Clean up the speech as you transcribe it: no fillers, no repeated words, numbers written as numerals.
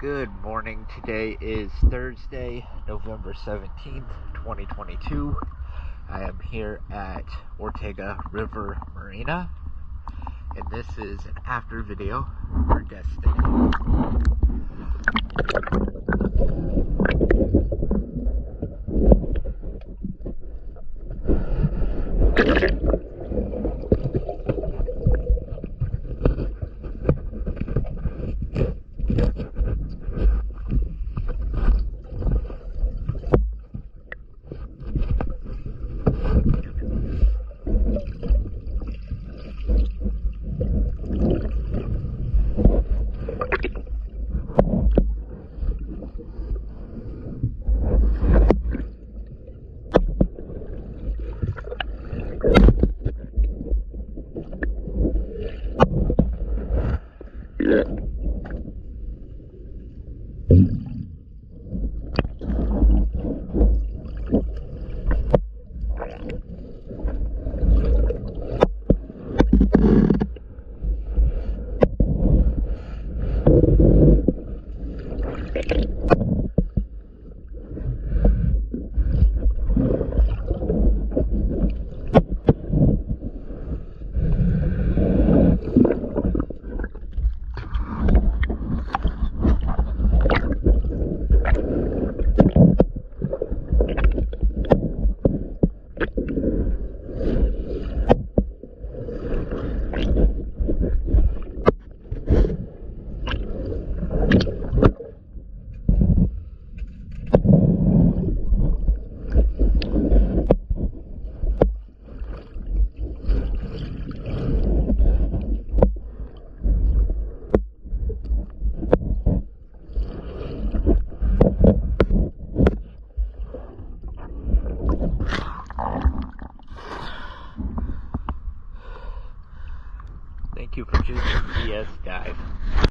Good morning. Today is Thursday, November 17th, 2022. I am here at Ortega River Marina, and this is an after video for guest stay. Thank you for choosing CS Dive.